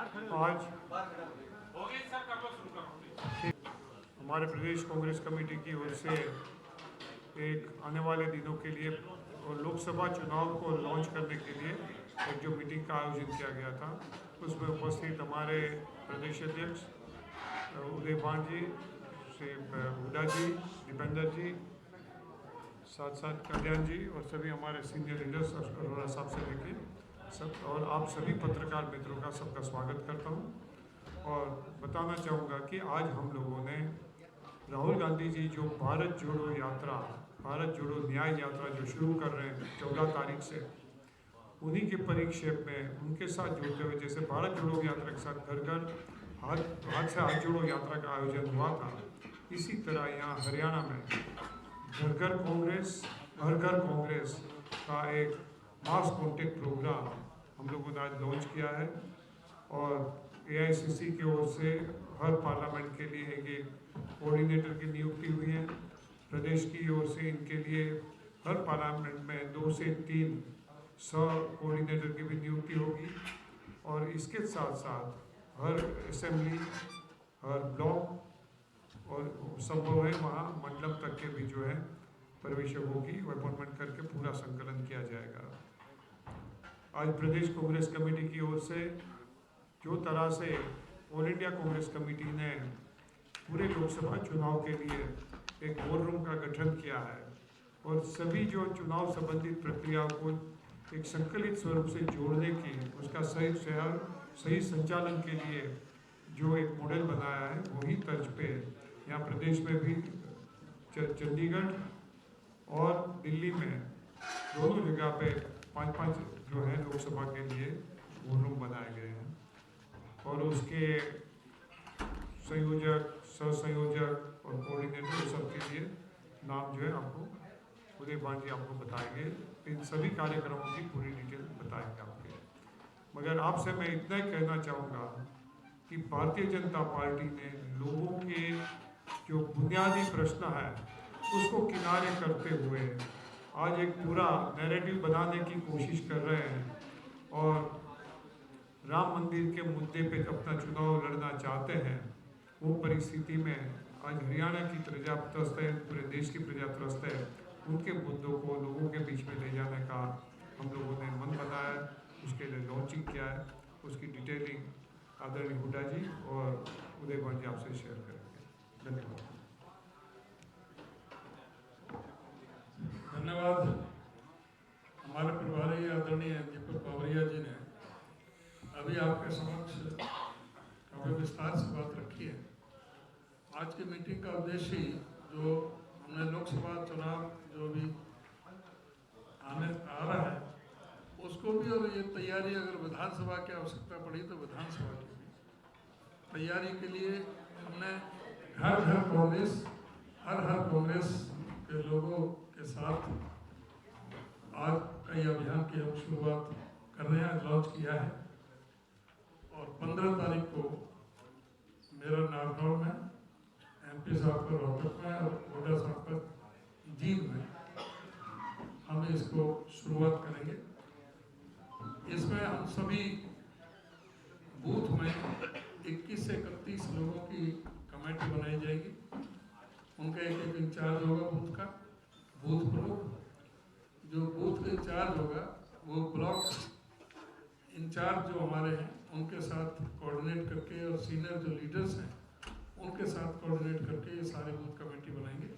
आज हमारे प्रदेश कांग्रेस कमेटी की ओर से एक आने वाले दिनों के लिए और लोकसभा चुनाव को लॉन्च करने के लिए एक जो मीटिंग का आयोजन किया गया था, उसमें उपस्थित हमारे प्रदेश अध्यक्ष उदय भान जी, श्री हुड्डा जी, दीपेंद्र जी, साथ साथ कल्याण जी और सभी हमारे सीनियर लीडर्स अरोड़ा साहब से लेके सब और आप सभी पत्रकार मित्रों का सबका स्वागत करता हूं। और बताना चाहूँगा कि आज हम लोगों ने राहुल गांधी जी जो भारत जोड़ो यात्रा, भारत जोड़ो न्याय यात्रा जो शुरू कर रहे हैं 14 तारीख से, उन्हीं के परिक्षेप में उनके साथ जुड़ते हुए, जैसे भारत जोड़ो यात्रा के साथ घर घर हाथ से हाथ जोड़ो यात्रा का आयोजन हुआ था, इसी तरह यहाँ हरियाणा में घर घर कांग्रेस, हर घर कांग्रेस का एक मास कॉन्टेक्ट प्रोग्राम हम लोगों ने आज लॉन्च किया है। और AICC की ओर से हर पार्लियामेंट के लिए एक कोऑर्डिनेटर की नियुक्ति हुई है। प्रदेश की ओर से इनके लिए हर पार्लियामेंट में 2 से 3 कोऑर्डिनेटर की भी नियुक्ति होगी। और इसके साथ साथ हर असेंबली, हर ब्लॉक और संभव है वहाँ मंडलम तक के भी जो है पर्यवेक्षकों की अपॉइंटमेंट करके पूरा संकलन किया जाएगा। आज प्रदेश कांग्रेस कमेटी की ओर से जो तरह से ऑल इंडिया कांग्रेस कमेटी ने पूरे लोकसभा चुनाव के लिए एक वॉर रूम का गठन किया है और सभी जो चुनाव संबंधित प्रक्रिया को एक संकलित स्वरूप से जोड़ने की, उसका सही संचालन के लिए जो एक मॉडल बनाया है, वही तर्ज पे यहाँ प्रदेश में भी चंडीगढ़ और दिल्ली में दोनों जगह पे 5-5 जो है लोकसभा के लिए वॉर रूम बनाए गए हैं। और उसके संयोजक, सहसंयोजक और कोऑर्डिनेटर सबके लिए नाम जो है आपको उदय भान जी आपको बताएंगे। इन सभी कार्यक्रमों की पूरी डिटेल बताएंगे आपके। मगर आपसे मैं इतना ही कहना चाहूँगा कि भारतीय जनता पार्टी ने लोगों के जो बुनियादी प्रश्न है उसको किनारे करते हुए आज एक पूरा नैरेटिव बनाने की कोशिश कर रहे हैं और राम मंदिर के मुद्दे पे अपना चुनाव लड़ना चाहते हैं। वो परिस्थिति में आज हरियाणा की प्रजा त्रस्त है, पूरे देश की प्रजा त्रस्त है। उनके मुद्दों को लोगों के बीच में ले जाने का हम लोगों ने मन बनाया है, उसके लिए लॉन्चिंग किया है। उसकी डिटेलिंग आदरणीय हुड्डा जी और उदय भान जी आपसे शेयर करेंगे। धन्यवाद। धन्यवाद। हमारे प्रभारी आदरणीय दीपक बावरिया जी ने अभी आपके समक्ष काफ़ी विस्तार से बात रखी है। आज की मीटिंग का उद्देश्य ही जो हमने लोकसभा चुनाव जो भी आ रहा है उसको भी, और ये तैयारी अगर विधानसभा की आवश्यकता पड़ी तो विधानसभा की भी तैयारी के लिए हमने हर कांग्रेस, हर कांग्रेस के लोगों के साथ आज कई अभियान की हम शुरुआत कर रहे हैं, लॉन्च किया है। और 15 तारीख को मेरा नारनौल में, MP साहब का रोहतक में और हुड्डा साहब का जींद में हम इसको शुरुआत करेंगे। इसमें हम सभी बूथ में 21 से 31 लोगों की कमेटी बनाई जाएगी। उनका एक इंचार्ज होगा बूथ का, बूथ प्रमुख। जो बूथ इंचार्ज होगा वो ब्लॉक इंचार्ज जो हमारे हैं उनके साथ कोऑर्डिनेट करके और सीनियर जो लीडर्स हैं उनके साथ कोऑर्डिनेट करके ये सारे बूथ कमेटी बनाएंगे।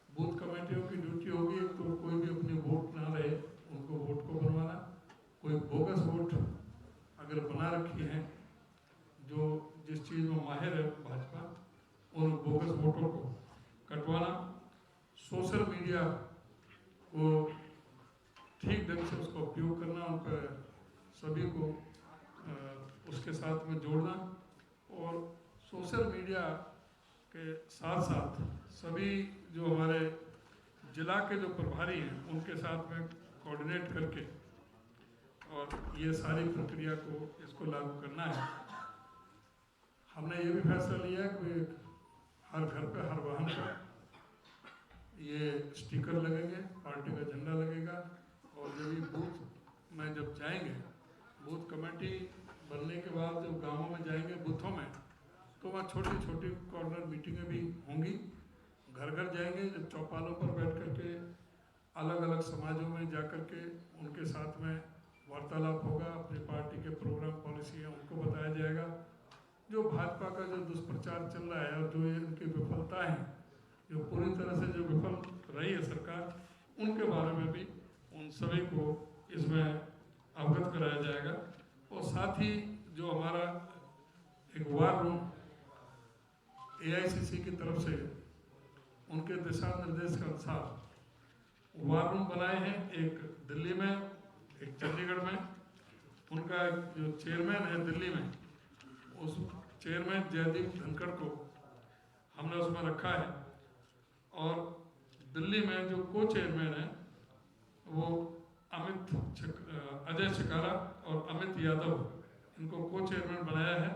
बूथ कमेटियों की ड्यूटी होगी एक तो कोई भी अपनी वोट ना रहे उनको वोट को बनवाना, कोई बोगस वोट अगर बना रखी है जो जिस चीज़ में माहिर है भाजपा, उन बोगस वोटों को कटवाना, सोशल मीडिया को ठीक ढंग से उसका उपयोग करना, उन पर सभी को उसके साथ में जोड़ना। और सोशल मीडिया के साथ साथ सभी जो हमारे जिला के जो प्रभारी हैं उनके साथ में कोऑर्डिनेट करके और ये सारी प्रक्रिया को इसको लागू करना है। हमने ये भी फैसला लिया कि हर घर पे, हर वाहन पर ये स्टिकर लगेंगे, पार्टी का झंडा लगेगा। और जो भी बूथ में जब जाएंगे, बूथ कमेटी बनने के बाद जब गांवों में जाएंगे बूथों में, तो वहाँ छोटी छोटी कॉर्नर मीटिंगें भी होंगी। घर घर जाएंगे, जब चौपालों पर बैठ करके अलग अलग समाजों में जा कर के उनके साथ में वार्तालाप होगा, अपनी पार्टी के प्रोग्राम पॉलिसी है उनको बताया जाएगा। जो भाजपा का जो दुष्प्रचार चल रहा है और जो ये उनकी विफलता है, जो पूरी तरह से जो विफल रही है सरकार, उनके बारे में भी उन सभी को इसमें अवगत कराया जाएगा। और साथ ही जो हमारा एक वार रूम AICC की तरफ से उनके दिशा निर्देश के अनुसार वार रूम बनाए हैं, एक दिल्ली में, एक चंडीगढ़ में। उनका जो चेयरमैन है दिल्ली में, उस चेयरमैन जयदीप धनखड़ को हमने उसमें रखा है। और दिल्ली में जो को चेयरमैन है वो अजय शिकारा और अमित यादव, इनको को चेयरमैन बनाया है।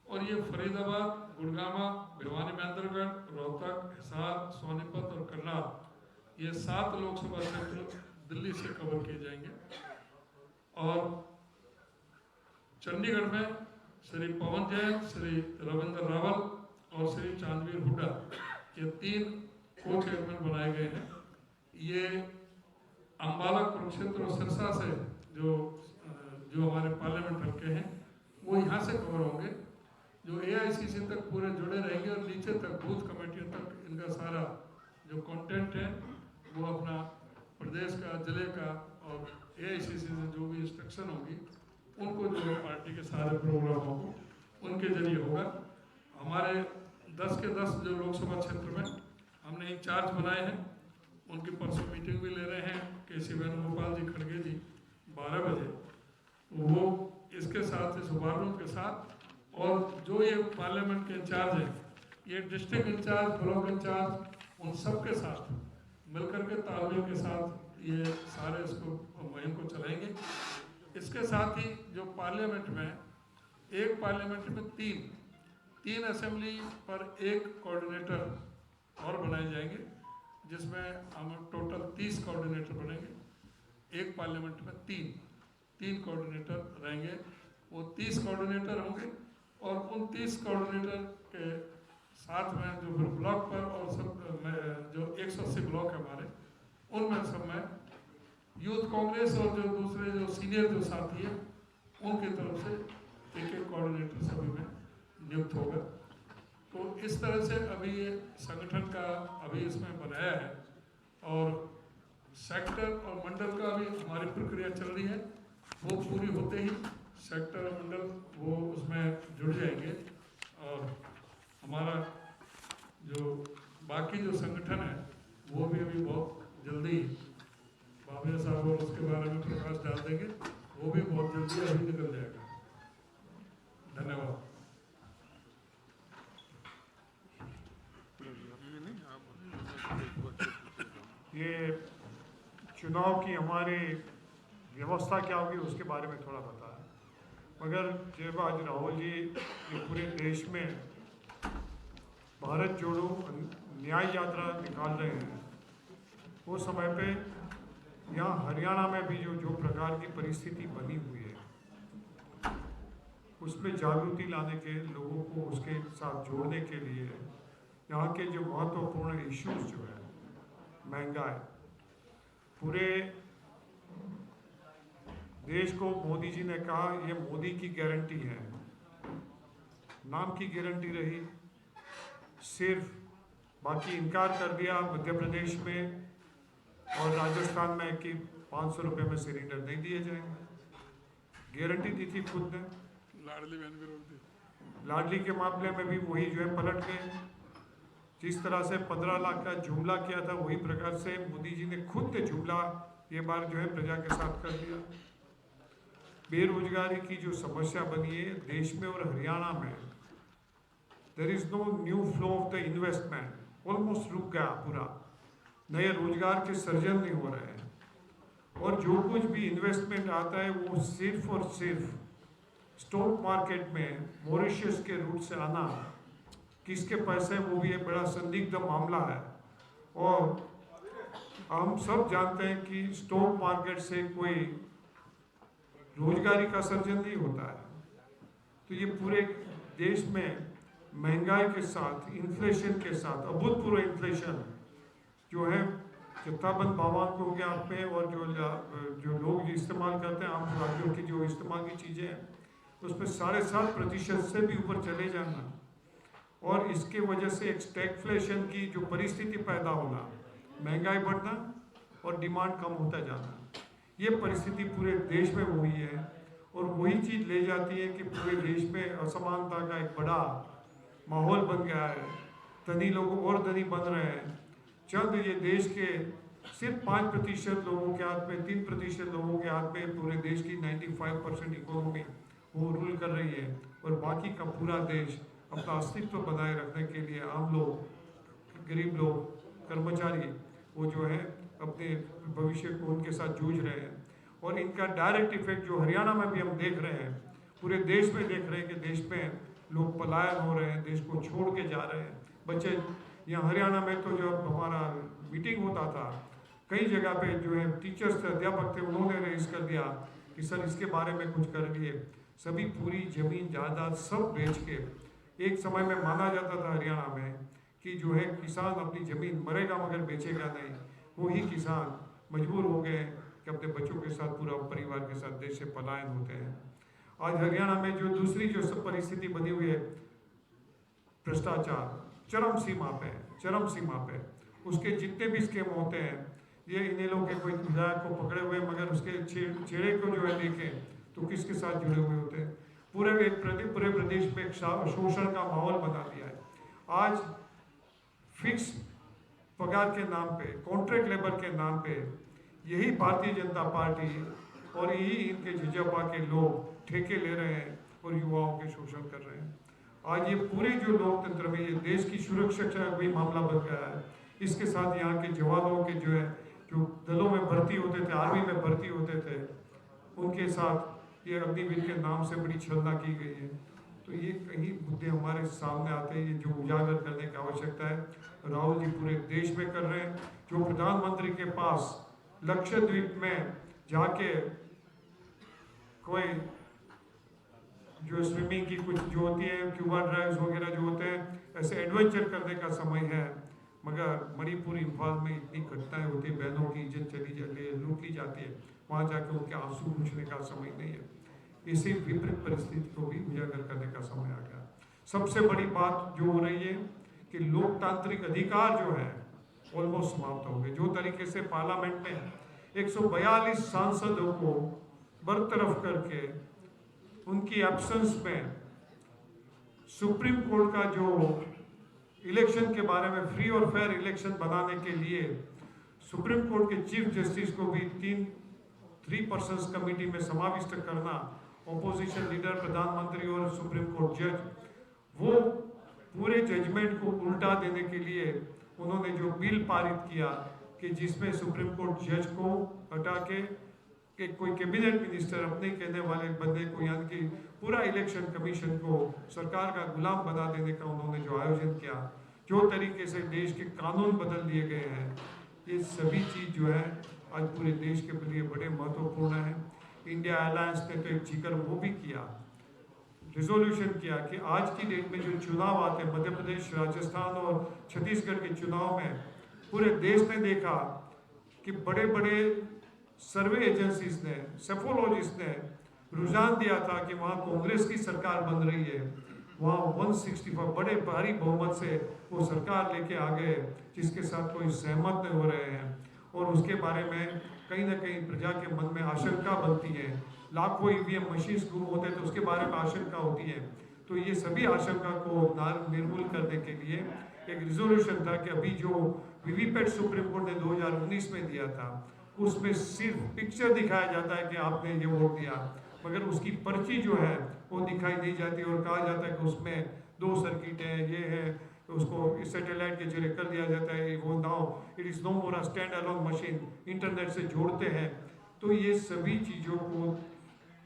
और ये फरीदाबाद, गुड़गामा, भिवानी महेंद्रगढ़, रोहतक, हिसार, सोनीपत और करनाल, ये 7 लोकसभा क्षेत्र दिल्ली से कवर किए जाएंगे। और चंडीगढ़ में श्री पवन जैन, श्री रविंद्र रावल और श्री चांदवीर हुड्डा, ये 3 को चेयरमैन बनाए गए हैं। ये अम्बाला, कुरुक्षेत्र और सिरसा से जो हमारे पार्लियामेंट हल्के हैं वो यहाँ से कवर होंगे, जो AICC तक पूरे जुड़े रहेंगे और नीचे तक बूथ कमेटियों तक इनका सारा जो कंटेंट है वो अपना प्रदेश का, जिले का और AICC से जो भी इंस्ट्रक्शन होगी उनको जो है पार्टी के सारे प्रोग्रामों को उनके जरिए होगा। हमारे 10 के 10 जो लोकसभा क्षेत्र में हमने इंचार्ज बनाए हैं, उनकी परसों मीटिंग भी ले रहे हैं KC वेणुगोपाल जी खड़गे जी 12 बजे। वो इसके साथ, इस वार रूम के साथ, और जो ये पार्लियामेंट के इंचार्ज हैं, ये डिस्ट्रिक्ट इंचार्ज, ब्लॉक इंचार्ज, उन सब के साथ मिलकर के तालमेल के साथ ये सारे इसको मुहिम को चलाएंगे। इसके साथ ही जो पार्लियामेंट में, एक पार्लियामेंट में 3 असेंबली पर 1 कोऑर्डिनेटर और बनाए जाएंगे, जिसमें हम टोटल 30 कोऑर्डिनेटर बनेंगे। एक पार्लियामेंट में 3 कोऑर्डिनेटर रहेंगे। वो 30 कोऑर्डिनेटर होंगे और उन 30 कोऑर्डिनेटर के साथ में जो फिर ब्लॉक पर और सब जो 180 ब्लॉक है हमारे, उनमें सब में यूथ कांग्रेस और जो दूसरे जो सीनियर जो साथी हैं उनकी तरफ से एक कोऑर्डिनेटर सभी में नियुक्त होगा। तो इस तरह से अभी ये संगठन का अभी इसमें बनाया है। और सेक्टर और मंडल का भी हमारी प्रक्रिया चल रही है, वो पूरी होते ही सेक्टर और मंडल वो उसमें जुड़ जाएंगे। और हमारा जो बाकी जो संगठन है वो भी अभी बहुत जल्दी बाबिया साहब और उसके बारे में प्रकाश डाल देंगे, वो भी बहुत जल्दी अभी निकल जाएगा। धन्यवाद। ये चुनाव की हमारी व्यवस्था क्या होगी उसके बारे में थोड़ा बताया, मगर जब आज राहुल जी ये पूरे देश में भारत जोड़ो न्याय यात्रा निकाल रहे हैं, वो समय पे यहाँ हरियाणा में भी जो प्रकार की परिस्थिति बनी हुई है, उसमें जागृति लाने के, लोगों को उसके साथ जोड़ने के लिए यहाँ के जो महत्वपूर्ण इश्यूज जो है, महंगाई, पूरे देश को मोदी जी ने कहा ये मोदी की गारंटी है, नाम की गारंटी रही सिर्फ, बाकी इनकार कर दिया मध्य प्रदेश में और राजस्थान में कि 500 रुपये में सिलेंडर नहीं दिए जाएंगे। गारंटी दी थी खुद ने, लाडली बहन भी रोक दी, लाडली के मामले में भी वही जो है पलट गए। जिस तरह से 15 लाख का जुमला किया था, वही प्रकार से मोदी जी ने खुद जुमला ये बार जो है प्रजा के साथ कर दिया। बेरोजगारी की जो समस्या बनी है देश में और हरियाणा में, there is no new flow of the investment, almost रुक गया पूरा, नए रोजगार के सर्जन नहीं हो रहे हैं। और जो कुछ भी इन्वेस्टमेंट आता है वो सिर्फ और सिर्फ स्टॉक मार्केट में मॉरिशस के रूट से आना, किसके पैसे, वो भी एक बड़ा संदिग्ध मामला है। और हम सब जानते हैं कि स्टॉक मार्केट से कोई रोजगारी का सर्जन नहीं होता है। तो ये पूरे देश में महंगाई के साथ, इन्फ्लेशन के साथ, अभूतपूर्व इन्फ्लेशन जो है, जत्थाबंद भावांक हो गया आप में, और जो लोग इस्तेमाल करते हैं आम राज्यों की जो इस्तेमाल की चीज़ें हैं उसमें 7.5% से भी ऊपर चले जाना, और इसके वजह से एक स्टैगफ्लेशन की जो परिस्थिति पैदा होना, महंगाई बढ़ना और डिमांड कम होता जाना, ये परिस्थिति पूरे देश में हुई है। और वही चीज़ ले जाती है कि पूरे देश में असमानता का एक बड़ा माहौल बन गया है, धनी लोग और धनी बन रहे हैं। चंद ये देश के सिर्फ 5% लोगों के हाथ में, 3% लोगों के हाथ में पूरे देश की 95% इकोनॉमी वो रूल कर रही है, और बाकी का पूरा देश अपना अस्तित्व बनाए रखने के लिए आम लोग, गरीब लोग, कर्मचारी वो जो है अपने भविष्य को उनके साथ जूझ रहे हैं। और इनका डायरेक्ट इफेक्ट जो हरियाणा में भी हम देख रहे हैं, पूरे देश में देख रहे हैं कि देश में लोग पलायन हो रहे हैं, देश को छोड़ के जा रहे हैं। बच्चे यहाँ हरियाणा में तो जब हमारा मीटिंग होता था, कई जगह पे जो है टीचर्स थे, अध्यापक थे, उन्होंने रेज कर दिया कि सर इसके बारे में कुछ करिए। सभी पूरी जमीन जायदाद सब बेच के, एक समय में माना जाता था हरियाणा में कि जो है किसान अपनी ज़मीन मरेगा मगर बेचेगा नहीं, वही किसान मजबूर हो गए कि अपने बच्चों के साथ, पूरा परिवार के साथ देश से पलायन होते हैं। आज हरियाणा में जो दूसरी जो सब परिस्थिति बनी हुई है, भ्रष्टाचार चरम सीमा पे, उसके जितने भी स्कीम होते हैं, ये इन्हीं लोगों के कोई विधायक को पकड़े हुए, मगर उसके छेड़े को जो है देखें तो किसके साथ जुड़े हुए होते हैं। पूरे प्रदेश में एक शोषण का माहौल बना दिया है। आज फिक्स पगार के नाम पे, कॉन्ट्रैक्ट लेबर के नाम पे यही भारतीय जनता पार्टी और यही इनके झिझपा के लोग ठेके ले रहे हैं और युवाओं के शोषण कर रहे हैं। आज ये पूरे जो लोकतंत्र में ये देश की सुरक्षा का भी मामला बन गया है। इसके साथ यहाँ के जवानों के जो है, जो दलों में भर्ती होते थे, आर्मी में भर्ती होते थे, उनके साथ ये अग्निवीर के नाम से बड़ी छलना की गई है। तो ये कई मुद्दे हमारे सामने आते हैं, ये जो उजागर करने की आवश्यकता है। राहुल जी पूरे देश में कर रहे हैं। जो प्रधानमंत्री के पास लक्षद्वीप में जाके कोई जो स्विमिंग की कुछ जो होती है, क्यूबा ड्राइव्स वगैरह जो होते हैं, ऐसे एडवेंचर करने का समय है, मगर मणिपुर, इम्फाल में इतनी घटनाएं होती है, बहनों की इज्जत चली जाती है, लूट ली जाती है, वहाँ जाके उनके आंसू पूछने का समय नहीं है। इसी विपरीत परिस्थिति को भी उजागर करने का समय आ गया। सबसे बड़ी बात जो हो रही है कि लोकतांत्रिक अधिकार जो है ऑलमोस्ट समाप्त हो गए। जो तरीके से पार्लियामेंट में 142 सांसदों को बरतरफ करके उनकी एब्सेंस में सुप्रीम कोर्ट का जो इलेक्शन के बारे में फ्री और फेयर इलेक्शन बनाने के लिए सुप्रीम कोर्ट के चीफ जस्टिस को भी 3 पर्सन्स कमेटी में समाविष्ट करना, ऑपोजिशन लीडर, प्रधानमंत्री और सुप्रीम कोर्ट जज, वो पूरे जजमेंट को उल्टा देने के लिए उन्होंने जो बिल पारित किया कि जिसमें सुप्रीम कोर्ट जज को हटा के कि कोई कैबिनेट मिनिस्टर अपने कहने वाले बंदे को, यानी कि पूरा इलेक्शन कमीशन को सरकार का गुलाम बना देने का उन्होंने जो आयोजन किया, जो तरीके से देश के कानून बदल दिए गए हैं, ये सभी चीज़ जो है आज पूरे देश के लिए बड़े महत्वपूर्ण है। इंडिया अलायंस ने तो एक जिक्र वो भी किया, रिजोल्यूशन किया कि आज की डेट में जो चुनाव आते हैं, मध्य प्रदेश, राजस्थान और छत्तीसगढ़ के चुनाव में पूरे देश ने देखा कि बड़े बड़े सर्वे एजेंसीज ने, सेफोलॉजिस्ट ने रुझान दिया था कि वहाँ कांग्रेस की सरकार बन रही है, वहाँ 165 बड़े भारी बहुमत से वो सरकार लेके आ गए, जिसके साथ कोई सहमत नहीं हो रहे हैं। और उसके बारे में कहीं ना कहीं प्रजा के मन में आशंका बनती है। लाखों ईवीएम मशीन गुम होते हैं तो उसके बारे में आशंका होती है। तो ये सभी आशंका को निर्मूल करने के लिए एक रिजोल्यूशन था कि अभी जो वीवीपैट सुप्रीम कोर्ट ने 2019 में दिया था, उसमें सिर्फ पिक्चर दिखाया जाता है कि आपने ये वोट दिया, मगर उसकी पर्ची जो है वो दिखाई नहीं जाती और कहा जाता है कि उसमें 2 सर्किट है, ये है, तो उसको सैटेलाइट के जरिए कर दिया जाता है, वो now it is no more a stand alone machine, internet से जोड़ते हैं। तो ये सभी चीज़ों को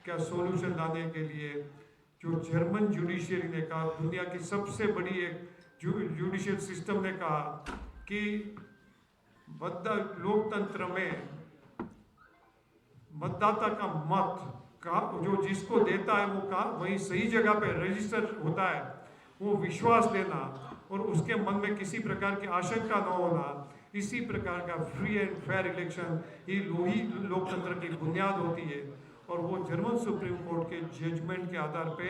क्या सोल्यूशन लाने के लिए जो जर्मन जुडिशियरी ने कहा, दुनिया की सबसे बड़ी एक जुडिशियल सिस्टम ने कहा कि लोकतंत्र में मतदाता का मत जो जिसको देता है वो वहीं सही जगह पे रजिस्टर होता है, वो विश्वास देना और उसके मन में किसी प्रकार की आशंका न होना, इसी प्रकार का फ्री एंड फेयर इलेक्शन ही लोकतंत्र की बुनियाद होती है। और वो जर्मन सुप्रीम कोर्ट के जजमेंट के आधार पे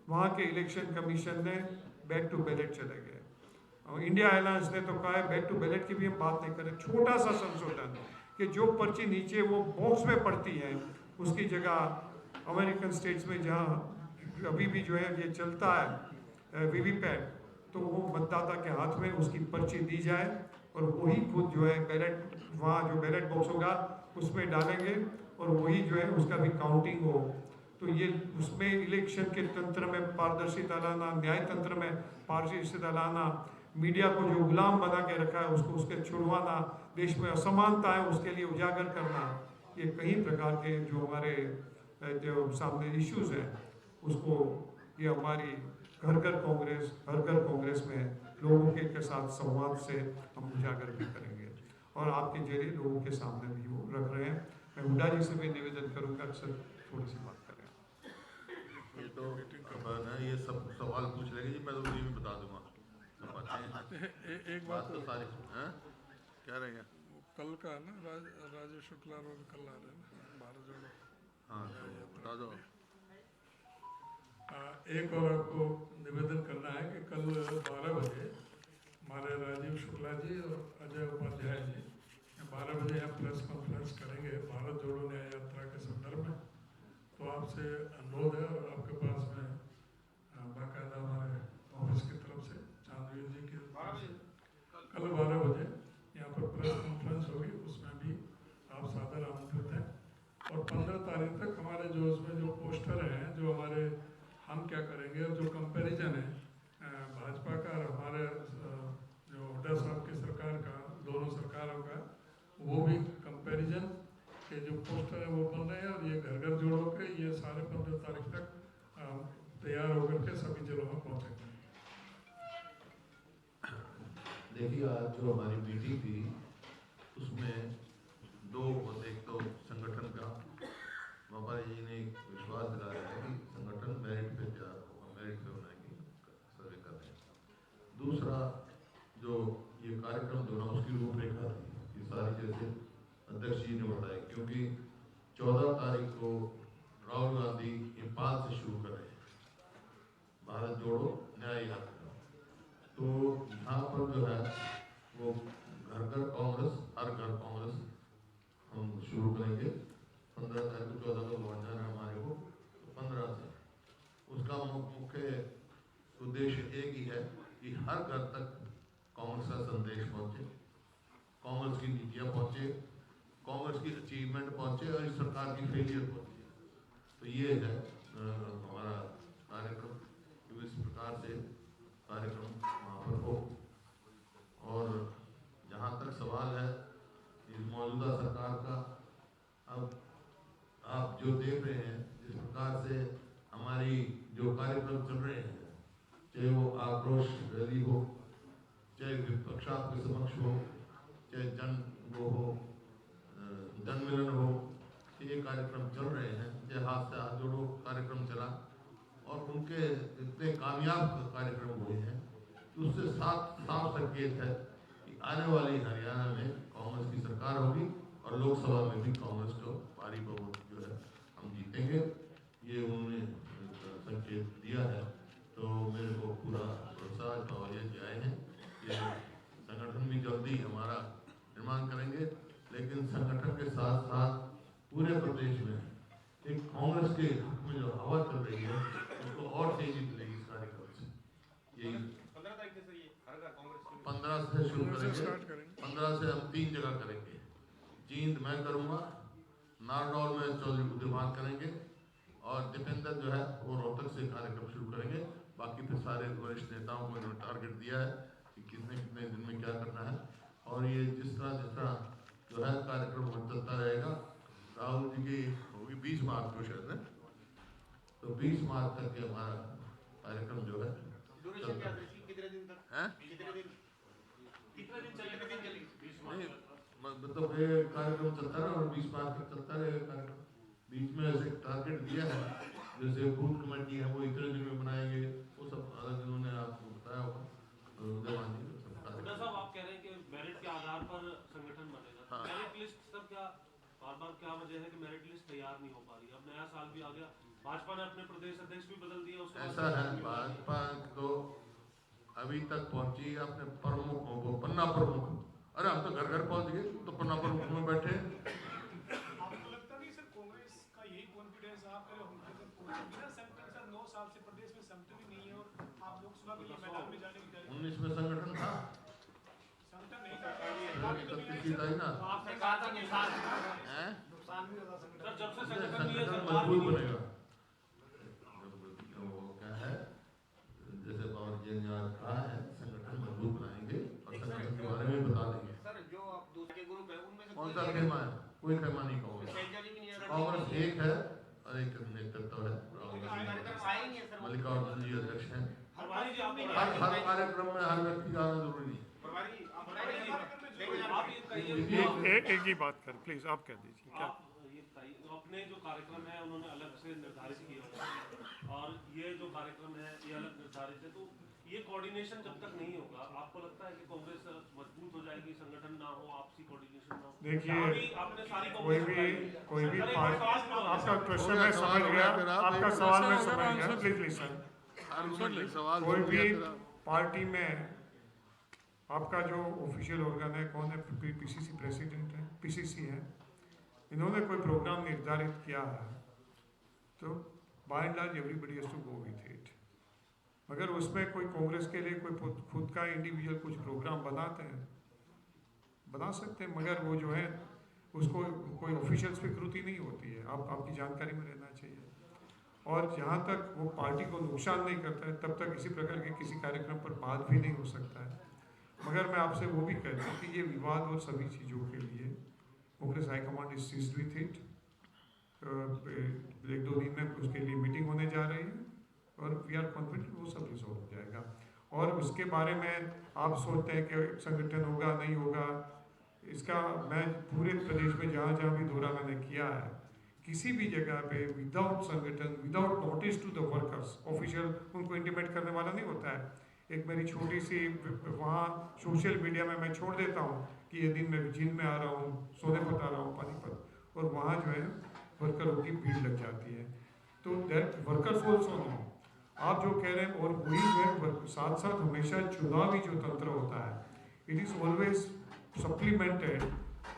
वहाँ के इलेक्शन कमीशन ने बैक टू बैलेट चले गए। और इंडिया अलायंस ने तो कहा है बैक टू बैलेट की भी हम बात नहीं करें, छोटा सा संशोधन कि जो पर्ची नीचे वो बॉक्स में पड़ती है उसकी जगह अमेरिकन स्टेट्स में जहाँ अभी भी जो है ये चलता है वीवीपैट, तो वो मतदाता के हाथ में उसकी पर्ची दी जाए और वही खुद जो है बैलेट, वहाँ जो बैलेट बॉक्स होगा उसमें डालेंगे और वही जो है उसका भी काउंटिंग हो। तो ये उसमें इलेक्शन के तंत्र में पारदर्शिता लाना, न्याय तंत्र में पारदर्शिता लाना, मीडिया को जो गुलाम बना के रखा है उसको उसके छुड़वाना, देश में असमानता है उसके लिए उजागर करना, ये कई प्रकार के जो हमारे जो सामने इश्यूज हैं उसको ये हमारी घर घर कांग्रेस, हर घर कांग्रेस में लोगों के साथ संवाद से हम उजागर भी करेंगे और आपके जरिए लोगों के सामने भी वो रख रहे हैं। मैं हुड्डा जी से भी निवेदन करूंगा सर थोड़ी सी बात करें। ये तो ये सब सवाल पूछ लेंगे जी, मैं तो उसी में बता दूंगा। एक बात तो सारी हैं क्या रहेंगे कल का ना राजीव शुक्ला और कल आ रहे हैं भारत जोड़ो। हाँ तो बता दो। एक और आपको निवेदन करना है कि कल 12 बजे हमारे राजीव शुक्ला जी और अजय उपाध्याय जी 12 बजे यहाँ प्रेस कॉन्फ्रेंस करेंगे भारत जोड़ो न्याय यात्रा के संदर्भ में। तो आपसे अनुरोध है और आपके पास में बाकायदा हमारे ऑफिस की तरफ से चांदवीर जी की कल 12 बजे यहाँ पर प्रेस कॉन्फ्रेंस होगी, उसमें भी आप सादर आमंत्रित हैं। और 15 तारीख तक हमारे जो उसमें जो पोस्टर हैं, जो हमारे हम क्या करेंगे और जो कंपैरिजन है भाजपा का और हमारे जो हुड्डा साहब की सरकार का, दोनों सरकारों का, वो भी कंपैरिजन के जो पोस्टर है वो बन रहे हैं और ये घर घर जोड़ो के ये सारे 15 तारीख तक तैयार होकर के सभी जिलों में पहुँचेंगे। देखिए आज जो हमारी मीटिंग थी उसमें दो, एक तो संगठन का बाबा जी ने विश्वास दिलाया है कि संगठन मेरिट पे होने की सर्वे कर रहे हैं। दूसरा जो ये कार्यक्रम जो ना उसकी रूपरेखा थी ये सारी, जैसे अध्यक्ष जी ने बताया, क्योंकि 14 तारीख को राहुल गांधी नेपाल से शुरू कर रहे हैं भारत जोड़ो न्याय यात्रा। तो यहाँ पर जो है वो घर घर कांग्रेस, हर घर कांग्रेस हम शुरू करेंगे 15 तारीख को। 14 को लौट जाना हमारे को, तो 15 से उसका मुख्य उद्देश्य एक ही है कि हर घर तक कांग्रेस का संदेश पहुँचे, कांग्रेस की नीतियाँ पहुँचे, कांग्रेस की अचीवमेंट पहुँचे और इस सरकार की फेलियर पहुँचे। तो ये है हमारा कार्यक्रम, तो इस प्रकार से कार्यक्रम वहाँ पर हो। और जहाँ तक सवाल है इस मौजूदा सरकार का, अब आप जो देख रहे हैं जिस प्रकार से हमारी जो कार्यक्रम चल रहे हैं, चाहे वो आक्रोश रैली हो, चाहे विपक्ष आपके समक्ष हो, चाहे जनमिलन हो, ये कार्यक्रम चल रहे हैं, चाहे हाथ से हाथ जोड़ो कार्यक्रम चला और उनके इतने कामयाब कार्यक्रम हुए हैं कि उससे साफ संकेत है कि आने वाली हरियाणा में कांग्रेस की सरकार होगी और लोकसभा में भी कांग्रेस को भारी बहुमत जो है हम जीतेंगे, ये उन्होंने संकेत दिया है। तो मेरे को पूरा भरोसा और ये आए हैं ये संगठन भी जल्दी हमारा निर्माण करेंगे, लेकिन संगठन के साथ साथ पूरे प्रदेश में एक कांग्रेस के हक में जो हवा चल रही है उसको और तेजी मिलेगी इस कार्यक्रम से। यही 15 से शुरू करेंगे, 15 से हम 3 जगह करेंगे। जींद मैं करूँगा, नारनौल में चौधरी बुद्धिमान करेंगे और दीपेंद्र जो है वो रोहतक से कार्यक्रम शुरू करेंगे। बाकी फिर सारे वरिष्ठ नेताओं को इन्होंने टारगेट दिया है कि कितने कितने दिन में क्या करना है। और ये जिस तरह जो है कार्यक्रम चलता रहेगा। राहुल जी की होगी 20 मार्च को शायद है, तो 20 मार्च तक ये हमारा कार्यक्रम जो है चलता है। नहीं मतलब ये कार्यक्रम चलता है और 20 मार्च तक चलता रहेगा कार्यक्रम। बीच में ऐसे टारगेट दिया है, जैसे बूथ कमेटी है वो इतने दिन में बनाएंगे, वो सब अलग इन्होंने आपको बताया होगा। हुड्डा साहब, आप कह रहे हैं कि मेरिट के आधार पर संगठन बनेगा। हाँ। मेरिट लिस्ट सर क्या बार क्या वजह है कि मेरिट लिस्ट तैयार नहीं हो पा रही? अब नया साल भी आ गया, भाजपा ने अपने प्रदेश अध्यक्ष भी बदल दिया, उसके ऐसा है भाजपा तो अभी तक पहुंची अपने प्रमुखों को, पन्ना प्रमुख, अरे हम तो घर घर पहुंच गए, तो पन्ना प्रमुख में बैठे। आपको लगता नहीं सर कांग्रेस का यही कॉन्फिडेंस आप बिना संगठन सर 9 साल से प्रदेश में संगठन ही नहीं है और आप लोकसभा के लिए मैदान में जाने की तैयारी 19 में संगठन था, संगठन नहीं था ना, आपने कहा था नुकसान भी होगा संगठन सर, जब से संगठन नहीं है संगठन सरकार मजबूत भी बनेगा। वो क्या है, जैसे पवन जी ने आज कहा है, संगठन मजबूत बनाएंगे और संगठन के बारे में बता देंगे। सर, जो आप दूसरे ग्रुप है उनमें से कौन सा खेमा है? कोई खेमा नहीं कहूँगा। कांग्रेस एक है और एक नेतृत्व है, मल्लिकार्जुन जी अध्यक्ष हैं। प्रभारी जी, आप हर कार्यक्रम में हर व्यक्ति आना जरूरी नहीं है। आप ये कहिए, एक ही बात कर प्लीज, आप कह दीजिए क्या। आप ये बताइए, अपने जो कार्यक्रम है उन्होंने अलग से निर्धारित किए होंगे और ये जो कार्यक्रम है ये अलग निर्धारित है, तो ये कोऑर्डिनेशन जब तक नहीं होगा, आपको लगता है कि कांग्रेस मजबूत हो जाएगी, संगठन ना हो, आपसी कोऑर्डिनेशन ना हो? देखिए, आपने सारी कोई भी आपका क्वेश्चन मैं समझ गया, आपका सवाल मैं समझ गया, प्लीज लिसन। कोई भी पार्टी में आपका जो ऑफिशियल ऑर्गन है, कौन है? पीसीसी प्रेसिडेंट है, पीसीसी है, इन्होंने कोई प्रोग्राम निर्धारित किया है तो by and large everybody has to go with it. मगर उसमें कोई कांग्रेस के लिए कोई खुद का इंडिविजुअल कुछ प्रोग्राम बनाते हैं, बना सकते हैं, मगर वो जो है उसको कोई ऑफिशियल स्वीकृति नहीं होती है, आपकी जानकारी में रहना चाहिए। और जहाँ तक वो पार्टी को नुकसान नहीं करता है तब तक इसी प्रकार के किसी कार्यक्रम पर बात भी नहीं हो सकता है। मगर मैं आपसे वो भी कहता हूँ कि ये विवाद और सभी चीज़ों के लिए Congress high command is seized with it. 1-2 दिन में उसके लिए मीटिंग होने जा रही है और वी आर कॉन्फिडेंट वो सब रिजॉल्व हो जाएगा। और उसके बारे में आप सोचते हैं कि संगठन होगा नहीं होगा, इसका मैं पूरे प्रदेश में जहाँ जहाँ भी दौरा मैंने किया है, किसी भी जगह पे विदाउट संगठन, without notice to the workers, official उनको इंटीमेट करने वाला नहीं होता है। एक मेरी छोटी सी वहाँ सोशल मीडिया में मैं छोड़ देता हूँ कि ये दिन मैं जिन में आ रहा हूँ, सोनेपत आ रहा हूँ, पानीपत, और वहाँ जो है वर्करों की भीड़ लग जाती है। तो दैट वर्कर्स ऑल्सो नो। आप जो कह रहे हैं, और वही जो है साथ साथ हमेशा चुनावी जो तंत्र होता है, it is always supplemented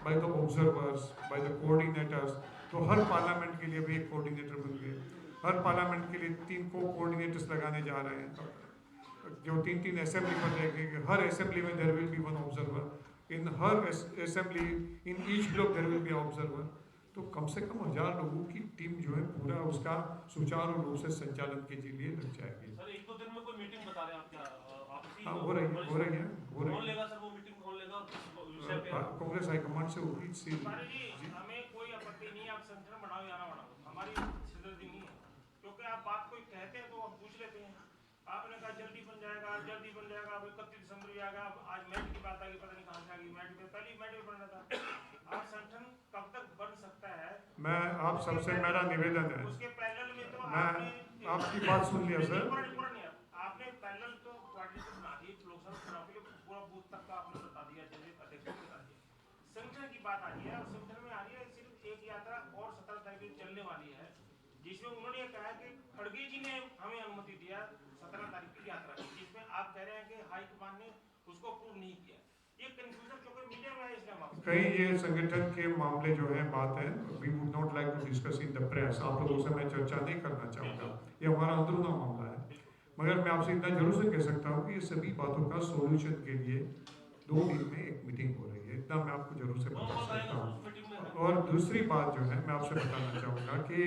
by the observers, by the coordinators. तो हर पार्लियामेंट के लिए भी एक कोऑर्डिनेटर बन गए, हर पार्लियामेंट के लिए 3 कोऑर्डिनेटर्स लगाने जा रहे हैं, जो 3 असेंबली पर देखेंगे, हर असेंबली में there will be 1 observer, in हर assembly in each block there will be observer. तो कम से कम 1000 लोगों की टीम जो है पूरा उसका सुचारू रूप से संचालन के लिए लग जाएगी। सर, 1-2 दिन में कोई मीटिंग बता रहे हैं आप क्या? हाँ, हो रही है। कौन लेगा सर वो मीटिंग, कौन लेगा विषय पे? कांग्रेस हाईकमांड से होगी। हमें कोई आपत्ति नहीं है, आप संगठन बढ़ाओ या ना बढ़ाओ, हमारी सिद्धि नहीं है, क्योंकि आप बात कोई कहते हैं तो हम पूछ लेते हैं। आपने कहा जल्दी बन जाएगा, अब 31 दिसंबर भी आ गया, आज मैट की बात आ गई, पता नहीं कहाँ से आ गई, पहली मैट में बनना था। आप संगठन कब तक बन सकता है? मैं आप सबसे मेरा निवेदन है, उसके पैनल में तो मैं आपकी बात सुन लिया सर। आपने पैनल तो कोऑर्डिनेटर बना दी, लोकसभा चुनाव के लिए पूरा बूथ तक का आपने बता दिया, जैसे अध्यक्ष ने बता दिया। संगठन की बात आ रही है, और संगठन में आ रही है सिर्फ एक यात्रा और 17 तारीख को चलने वाली है, जिसमें उन्होंने ये कहा कि खड़गे जी ने हमें अनुमति दिया 17 तारीख की यात्रा की, जिसमें आप कह रहे हैं कि हाईकमान ने उसको अप्रूव नहीं किया। ये कंफ्यूजन क्योंकि मीडिया में है, इसलिए हम कहीं ये संगठन के मामले जो है बात है, we would not like to discuss in the press, आप लोगों से मैं चर्चा नहीं करना चाहूँगा, ये हमारा अंदरूना मामला है। मगर मैं आपसे इतना जरूर से कह सकता हूँ कि ये सभी बातों का सोल्यूशन के लिए 2 दिन में एक मीटिंग हो रही है, इतना मैं आपको जरूर से बता सकता हूँ। और दूसरी बात जो है मैं आपसे बताना चाहूँगा कि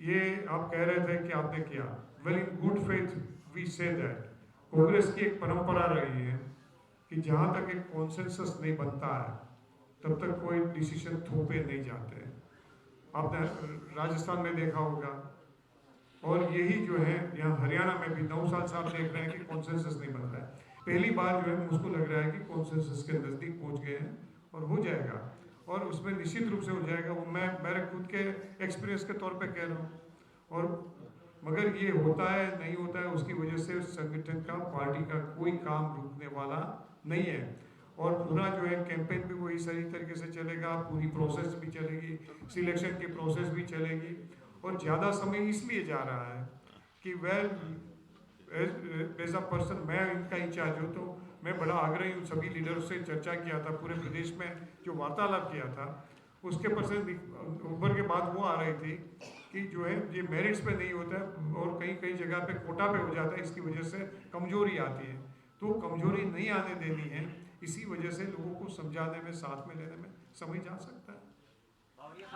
ये आप कह रहे थे कि आपने किया, well in good faith we say that Congress की एक परंपरा रही है कि जहाँ तक एक कॉन्सेंसस नहीं बनता है तब तक कोई डिसीजन थोपे नहीं जाते हैं। आपने राजस्थान में देखा होगा, और यही जो है यहाँ हरियाणा में भी 9 साल से आप देख रहे हैं कि कॉन्सेंसस नहीं बन रहा है। पहली बार जो है मुझको लग रहा है कि कॉन्सेंसस के नज़दीक पहुँच गए हैं और हो जाएगा, और उसमें निश्चित रूप से हो जाएगा। वो मैं खुद खुद के एक्सपीरियंस के तौर पे कह रहा हूँ। और मगर ये होता है नहीं होता है उसकी वजह से संगठन का पार्टी का कोई काम रुकने वाला नहीं है। और पूरा जो है कैंपेन भी वही सही तरीके से चलेगा, पूरी प्रोसेस भी चलेगी, सिलेक्शन की प्रोसेस भी चलेगी। और ज़्यादा समय इसलिए जा रहा है कि वेल एज अ पर्सन मैं इनका इंचार्ज हूँ, तो मैं बड़ा आग्रही हूँ, सभी लीडर से चर्चा किया था, पूरे प्रदेश में जो वार्तालाप किया था उसके परसेंट ऊपर के बाद वो आ रही थी कि जो है ये मेरिट्स पे नहीं होता है और कहीं कहीं जगह पे कोटा पे हो जाता है, इसकी वजह से कमजोरी आती है। तो कमजोरी नहीं आने देनी है, इसी वजह से लोगों को समझाने में, साथ में लेने में समय जा सकता है। बावरिया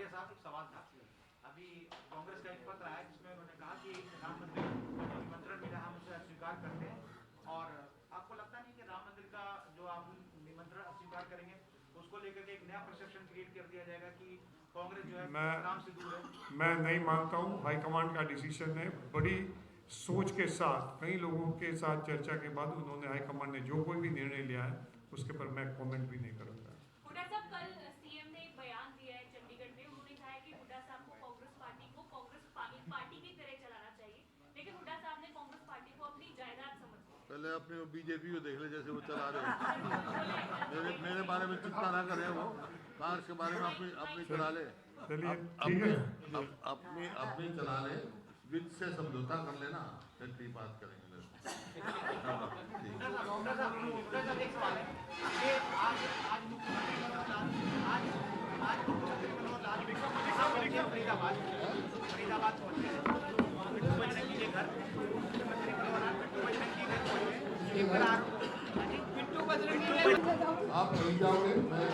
साहब एक सवाल था। अभी कांग्रेस का एक पत्र आया जिसमें उन्होंने कहा कि राम मंदिर निमंत्रण मिला, हम उसे अस्वीकार करते हैं। और आपको लगता नहीं कि राम मंदिर का जो आप निमंत्रण अस्वीकार करेंगे उसको लेकर के एक नया परसेप्शन क्रिएट कर दिया जाएगा कि कांग्रेस जो है राम से दूर है? मैं नहीं मानता हूँ, हाईकमांड का डिसीजन है। बड़ी सोच के साथ कई लोगों के साथ चर्चा के बाद उन्होंने, हाईकमांड ने जो कोई भी निर्णय लिया है उसके पर मैं कमेंट भी नहीं करूँगा। हुड्डा साहब, कल सीएम ने एक बयान दिया है चंडीगढ़ में, उन्होंने कहा है कि हुड्डा साहब को कांग्रेस पार्टी की तरह चलाना चाहिए, लेकिन हुड्डा साहब ने कांग्रेस पार्टी को अपनी जायदाद समझा। पहले अपने बीजेपी को देख ले जैसे वो चला रहे हैं। मेरे बारे में चिंता ना करें, वो कांग्रेस के बारे में अपनी चला ले, चलिए ठीक है, अपनी चला ले, विद से समझौता कर लेना, फिर बात करेंगे। आप नहीं जाओगे, मैं